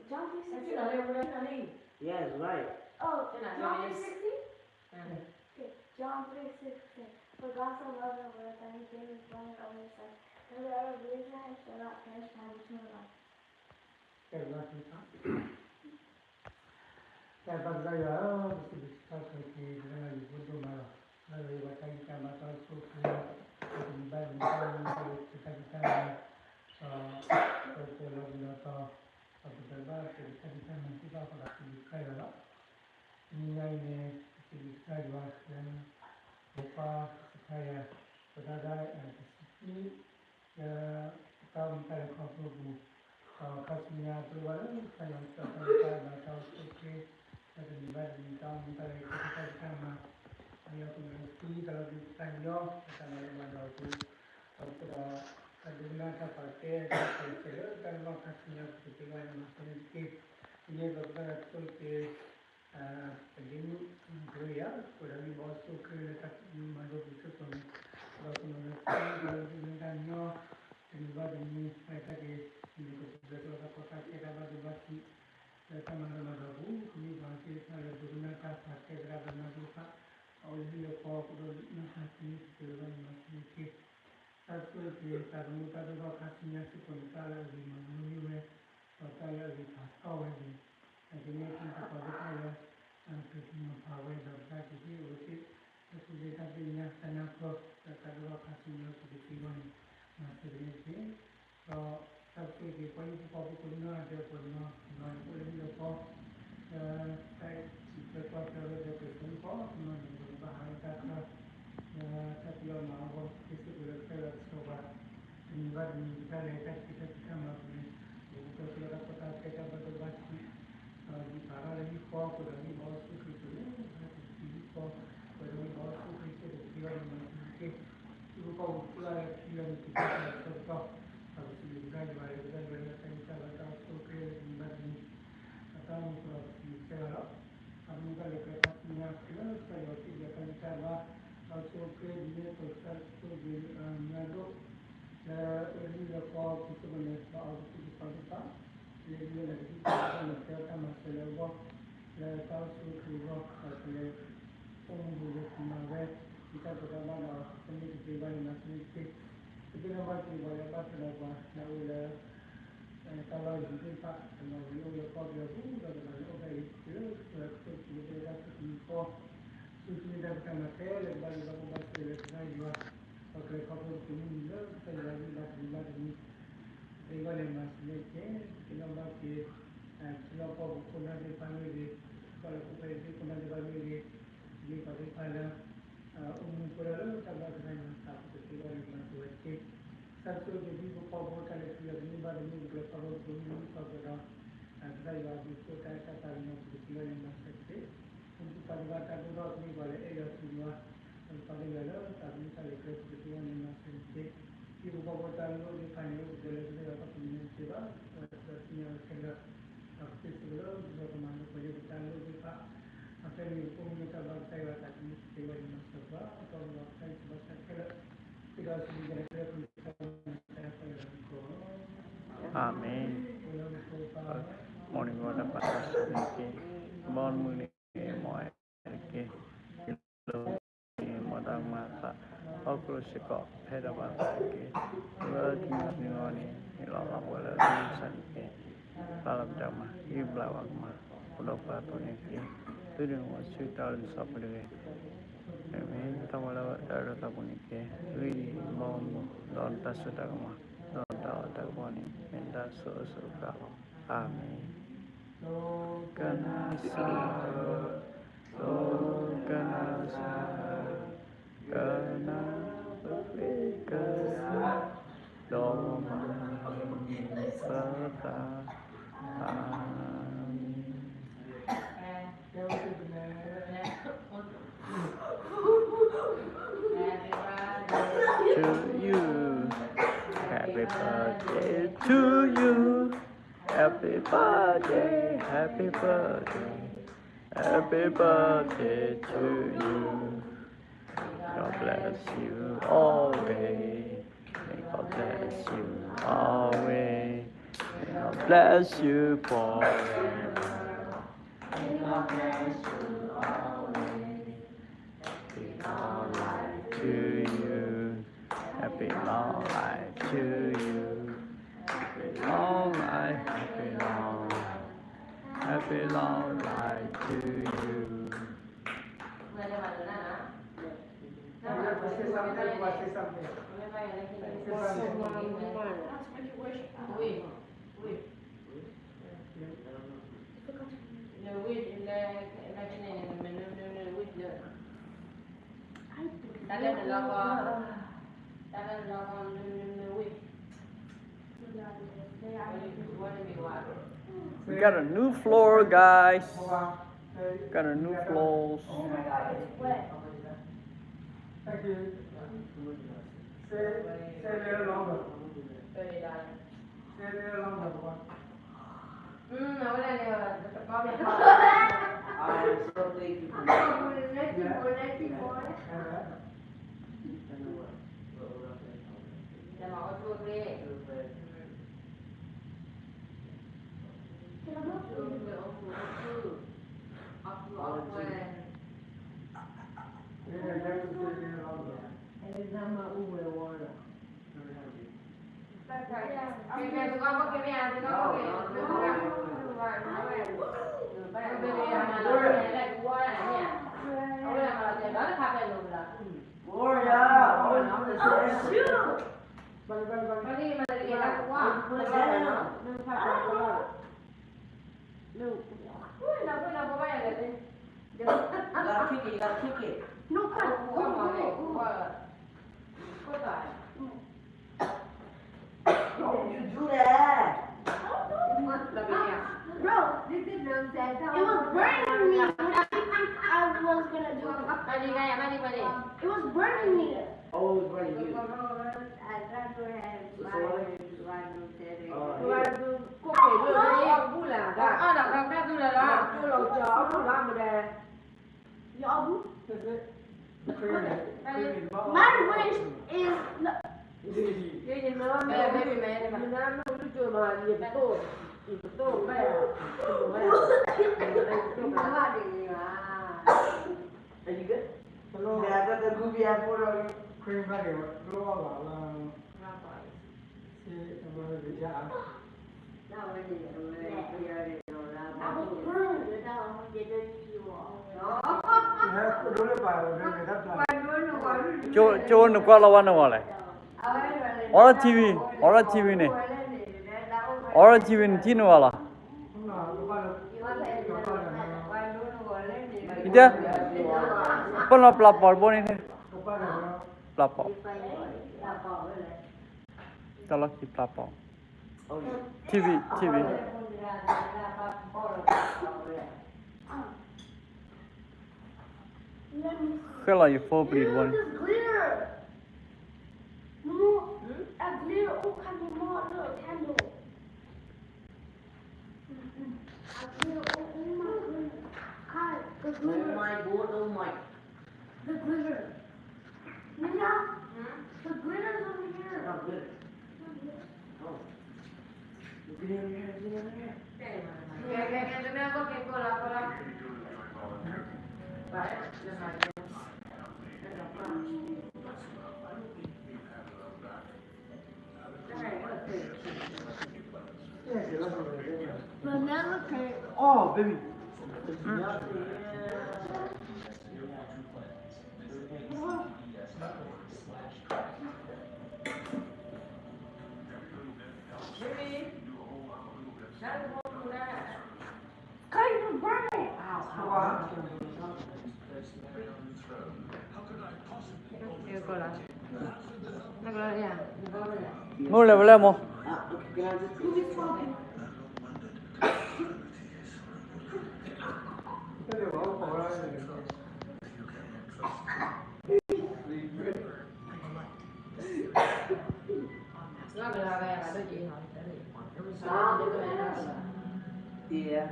John 3:16. Yes, right. Oh, John 3:16? Okay, John 3:16. For God so loved the world that he gave his one and only Son, that whoever believes in him shall not perish but have eternal life. Tại Phật giáo ở sự thật thì là một điều mà người và thầy cả mà tôi số khi mình bay mình bay mình bay kita tôi lòng nó to và tôi ba thì kita mình kita pada kita đó ngày này kita dua dan lupa saya berada di sini tahun kali kau kasihnya keluar saya kita baca suci dan dibaca tahun kali kita sama ayat mesti kalau ditanyo sama mana itu kalau kadang pakai kalau kasihnya ketika masih sedikit ini beberapa suci ini kerja sudah dibawa suci letak mana itu pun kalau ditanyo dibaca ini mereka ini beberapa kota kita dibaca teman-teman aku kami baca ada beberapa pakai berapa nama oleh lepas itu nanti kita masih satu dia tahu tahu kasihnya sebentar lagi menunggu atau lagi tahu lagi jadi kita pada saya kita pawai dapat jadi uji itu kita punya tanah tahu kasihnya sedikit masih ini tapi di poin pun ada pun boleh lepas saya lepas dari itu pun bahaya kata tapi orang mahu itu boleh coba ingat kita lepas kita mahu itu kita kata kita berdoa di para lagi kau lagi bawa suku itu di kau lagi bawa suku itu dia mungkin itu kau dia kita serta harus juga dibayar kita baca suku ini atau kalau kita kami kalau kita punya saya tidak akan cara suku ini terus suku nyado ini lepas itu boleh soal itu kita jadi lagi kita masalah tahu suku masalah umur kita kita bagaimana ini kita masih itu nama kita apa nama kalau kita kalau lepas dia pun kalau itu kita info suci dapat makan lepas itu baca lepas itu pakai kapur kuning saya lagi ini igual en más leche que no va que no puedo poner de familia para poder poner de familia y para pura tambah dengan satu igual en más leche satu jadi buku kalau sudah ini baru ini kalau ini kalau saya lagi itu saya kata ini igual en más leche untuk pada dulu ini boleh ya semua pada lalu tapi saya ikut igual en más leche ibu bapa tahu di sana itu dalam apa punya siapa punya kerja aktif sebelum juga kemana punya tahu di pak apa ni punya kabar saya tadi sewa di masa atau waktu sebab kerja tidak sudah kerja saya Amin. Morning water pastor ke bon muni moi ke kilo modang masa aku sikap hadapan ke berdialog ni lawan bola insan ke dalam jamaah iblawan mah udah patut ni ke tujuan masih tahun sampai dengan Amin. Tawala darah tabun ke lili bom don tasudar mah don tahu tabun minta suka Amin. Kanasa Kana berfikir Doma serta Amin. birthday, happy birthday, happy birthday to you. God bless you always. May God bless you always. May God bless you forever. May God bless you always. Happy long life to you. Happy long life to you. Happy long life, happy long life. Happy long life to you. We got a new floor, guys. Got a new floors. Oh my god, it's wet. Thank you. Say a little longer. Say a little longer. I'm so thankful for You gotta kick it. No, Don't you do that. bro, it was burning me when I think I was gonna do it. It was burning me. Oh, it's burning you. Y'all, my wish is Are you good? Yeah, I got the movie I put on. Cream bag blow out I was burned without getting you all. Chỗ nó qua lâu ăn đâu lại? Ở TV này. Ở TV này chín nữa là. Ida, apa lo pelapor bon ini? Pelapor. Kalau kita pelapor. TV. Kalau you full bleed one. Glitter. No, a glitter. Oh, candle, more look, candle. A glitter. Oh my goodness. God, the glitter. Oh my god, oh my. The glitter. Nina, the glitter's over here. Not good. Oh. Get in here. Banana cake. Oh, baby. Kind of burning. Ngồi lại với mo. Who is talking? Yeah.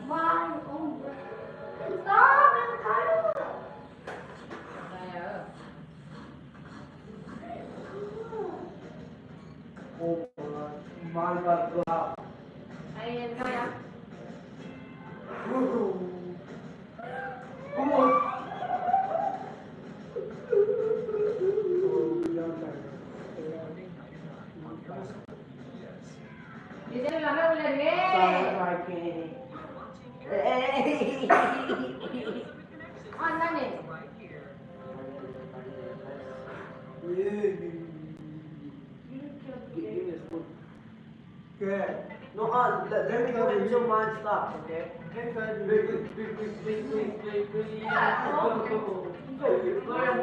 My own. Stop! It's tired. Oh my God, go out. Ayan, kaya. Dia lama ular ni. Sorry, Kenny. Mana ni? Give me a spoon. Good. No, let me go into mine stop, okay?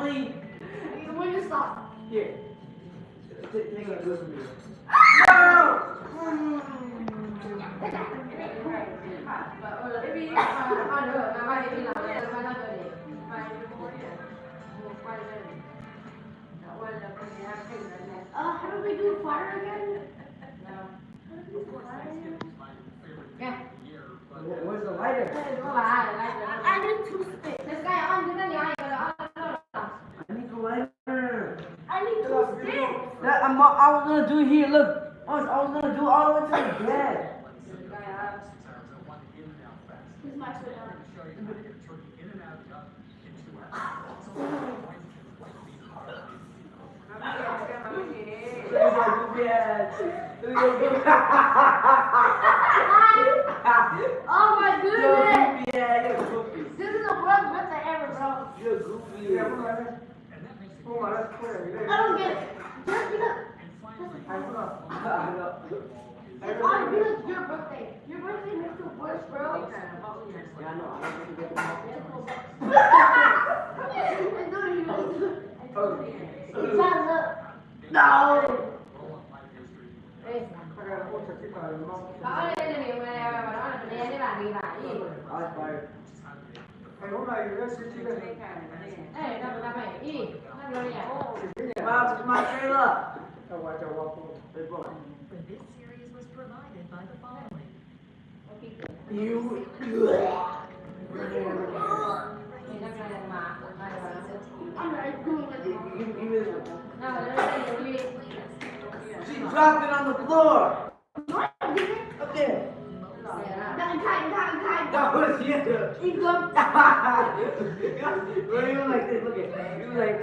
Please. When you stop. Here. Take a good meal. How do we do fire again? Where's the lighter? I need two sticks. This guy on the I need the lighter. I need two sticks. That I was gonna do here. Look, I was gonna do all the way to the bed. Here's my foot down. Oh my goodness! This is the worst birthday ever, bro. You're goofy. I don't get it. Just because. It's all because your birthday. Your birthday makes it worse, bro. Yeah, I know. I don't get it. No. I fired. My trailer. This series was provided by the following. You. Give me this one. She dropped it on the floor. Up there. That was you. What are you like this? Look at you like.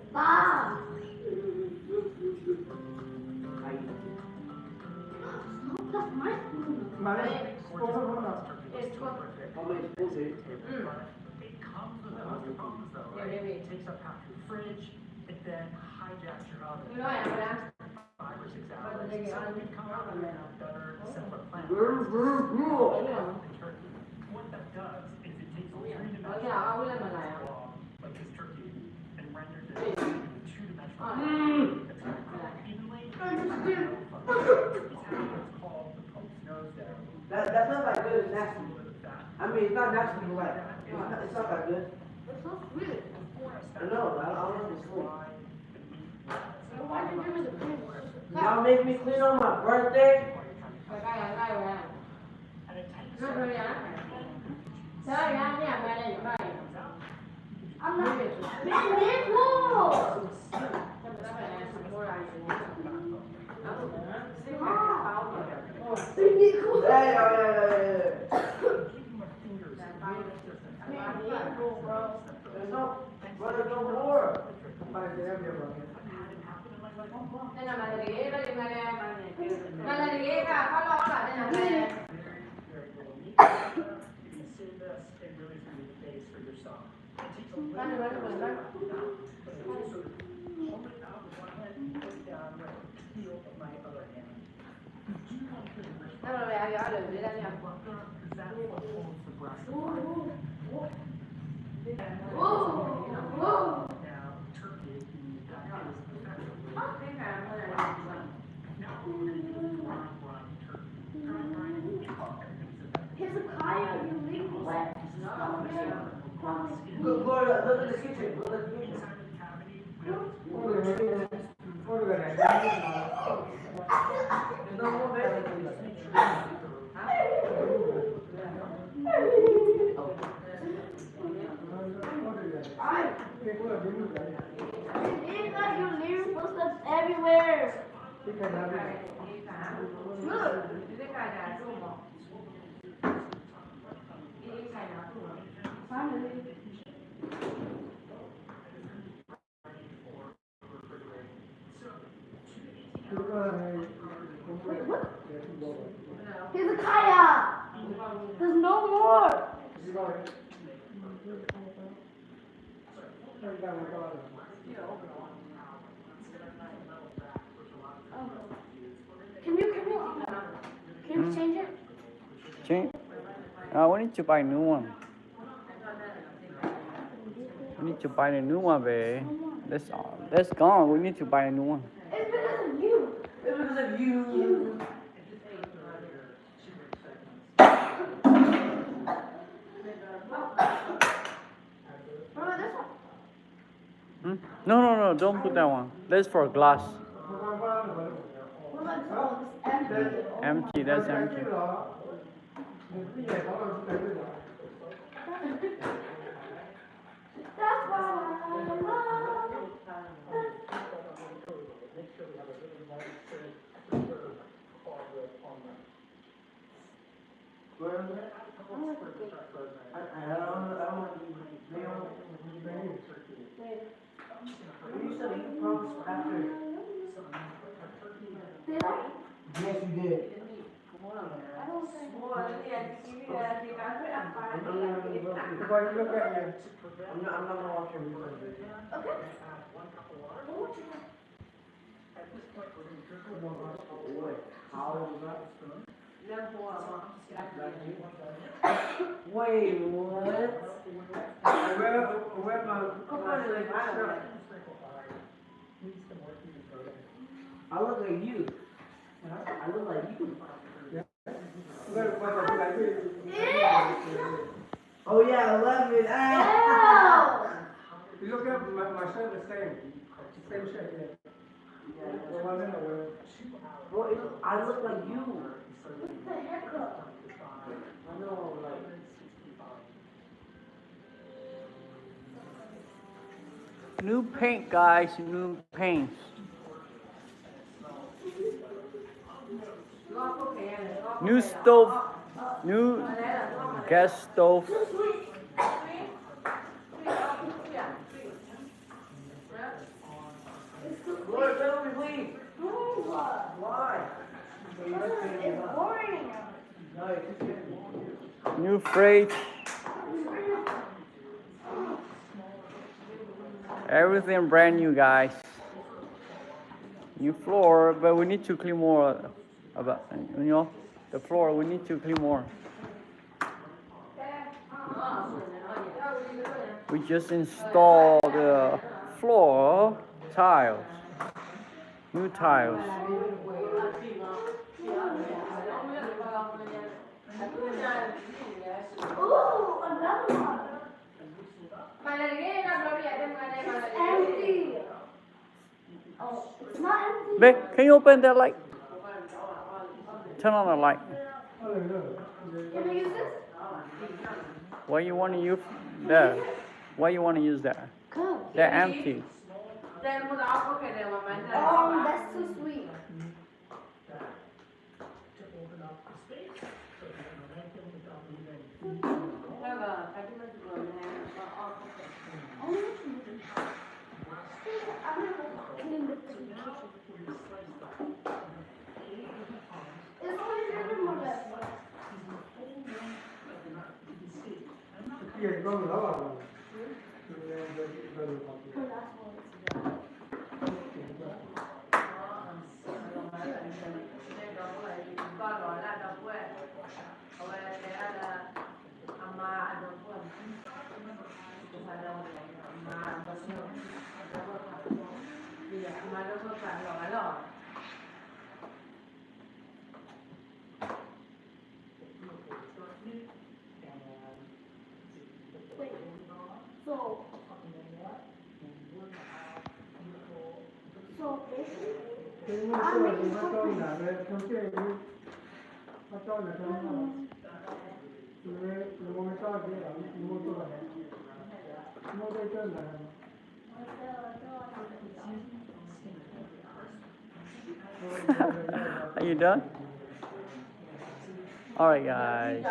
Stop. That's my spoon. How many spoons is it? It comes with those problems though, right? It takes up half your fridge, it then hijacks your oven. 5 or 6 hours. So we come out with a better, simpler plan. What that does is it takes a three-dimensional blob, like this turkey, and renders it into a two-dimensional blob that's going to cook evenly. It's called the Pope's nose there. That's not that good. It's nasty. I mean, it's not nasty, but like, it's not that good. It's so sweet. I know. I don't know if it's sweet. Why did you give me the pin? Y'all make me clean on my birthday. I'm not. Man, Nicole! Nicole! Hey. There's no, brother, no more. You can see this, it really is going to be the base for your song. It takes a little bit of but it's also hold it out with one hand, put it down with the heel of my other hand. Do you want to put your wrist because that's what holds the breath apart. Now, turkey, that is effectively. Now, we're going to do dry brine turkey. Dry brine is everything's effective. Hezekiah, you leave me. Gloria, look at in the kitchen. Go to the kitchen. There's no more vegetables. It is like you're leaving footsteps everywhere. Look. Finally. Wait, what? Here's a kayak. There's no more. Can you change it? Change. We need to buy a new one. We need to buy a new one, babe. That's gone. We need to buy a new one. It's because of you. It's because of you. Remember this one? No, don't put that one. That's for glass. What about this one? It's empty. Empty, that's empty. That's why I love. Where is it? I don't You said you promised after. Did I? Yes, you did. I don't think. I'm not gonna watch your video. Okay. How old is that? Wait, what? I look like you. I look like you. Oh yeah, 11. Ah. You look at my shirt, the same shirt, yeah. The one in the world. Bro, I look like you. What's the haircut? I know, like. New paint, guys. New paint. New stove. New gas stove. Lord, tell me, please. Why? It's boring. New freight. Everything brand new, guys. New floor, but we need to clean more. The floor, we need to clean more. We just installed the floor tiles. New tiles. Ooh, another one. It's empty. Oh, it's not empty. Babe, can you open that light? Turn on the light. Can I use this? Why you want to use that? Why you want to use that? Good. They're empty. That's too sweet. Wait. So basically, ဒီမှာတော့ဒီမှာတော့လာပဲကျွန်တော်ကမတော်နဲ့တော့ဒီလိုမတော်သေးဘူးဒီလိုတော့တယ်ဒီလိုတော့လာတယ် Are you done? All right, guys.